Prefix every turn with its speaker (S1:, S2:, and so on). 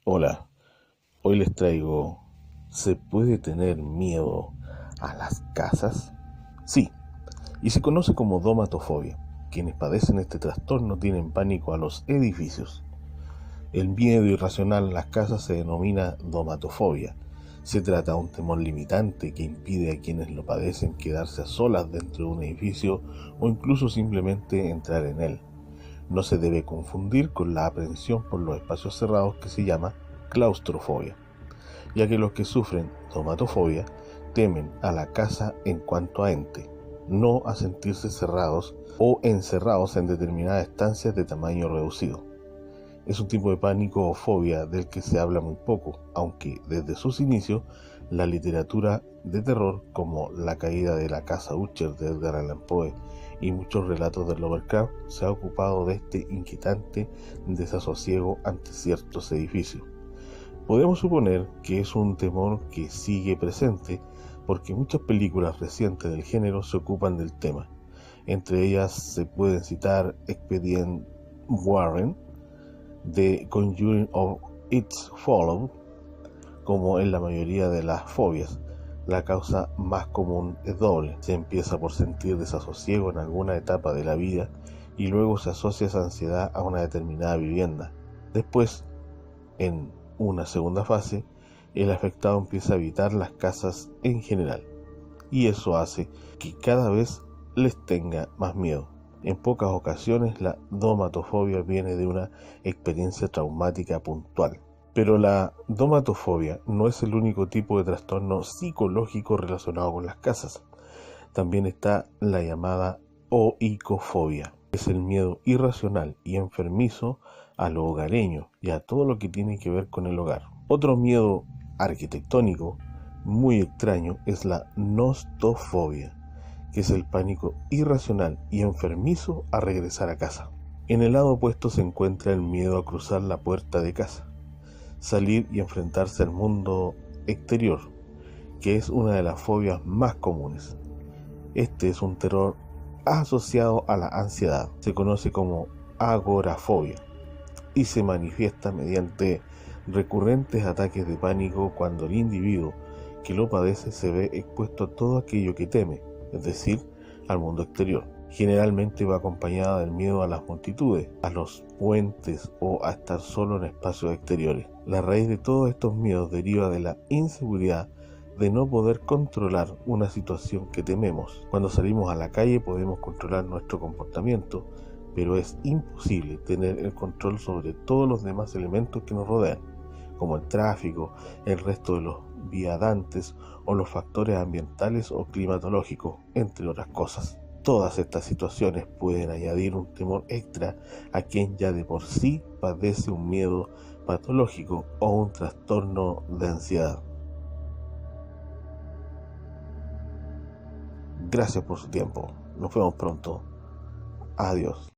S1: Hola, hoy les traigo, ¿se puede tener miedo a las casas? Sí, y se conoce como domatofobia. Quienes padecen este trastorno tienen pánico a los edificios. El miedo irracional a las casas se denomina domatofobia. Se trata de un temor limitante que impide a quienes lo padecen quedarse a solas dentro de un edificio o incluso simplemente entrar en él. No se debe confundir con la aprehensión por los espacios cerrados que se llama claustrofobia, ya que los que sufren domatofobia temen a la casa en cuanto a ente, no a sentirse cerrados o encerrados en determinadas estancias de tamaño reducido. Es un tipo de pánico o fobia del que se habla muy poco, aunque desde sus inicios la literatura de terror como La caída de la casa Usher de Edgar Allan Poe y muchos relatos de Lovecraft se ha ocupado de este inquietante desasosiego ante ciertos edificios. Podemos suponer que es un temor que sigue presente porque muchas películas recientes del género se ocupan del tema. Entre ellas se pueden citar Expedient Warren, The Conjuring of It's Follow. Como en la mayoría de las fobias, la causa más común es doble. Se empieza por sentir desasosiego en alguna etapa de la vida y luego se asocia esa ansiedad a una determinada vivienda. Después, en una segunda fase, el afectado empieza a evitar las casas en general, y eso hace que cada vez les tenga más miedo. En pocas ocasiones la domatofobia viene de una experiencia traumática puntual. Pero la domatofobia no es el único tipo de trastorno psicológico relacionado con las casas. También está la llamada oicofobia. Es el miedo irracional y enfermizo a lo hogareño y a todo lo que tiene que ver con el hogar. Otro miedo arquitectónico muy extraño es la nostofobia, que es el pánico irracional y enfermizo a regresar a casa. En el lado opuesto se encuentra el miedo a cruzar la puerta de casa, salir y enfrentarse al mundo exterior, que es una de las fobias más comunes. Este es un terror asociado a la ansiedad. Se conoce como agorafobia y se manifiesta mediante recurrentes ataques de pánico cuando el individuo que lo padece se ve expuesto a todo aquello que teme, es decir, al mundo exterior. Generalmente va acompañada del miedo a las multitudes, a los puentes o a estar solo en espacios exteriores. La raíz de todos estos miedos deriva de la inseguridad de no poder controlar una situación que tememos. Cuando salimos a la calle podemos controlar nuestro comportamiento, pero es imposible tener el control sobre todos los demás elementos que nos rodean, como el tráfico, el resto de los viandantes o los factores ambientales o climatológicos, entre otras cosas. Todas estas situaciones pueden añadir un temor extra a quien ya de por sí padece un miedo patológico o un trastorno de ansiedad. Gracias por su tiempo. Nos vemos pronto. Adiós.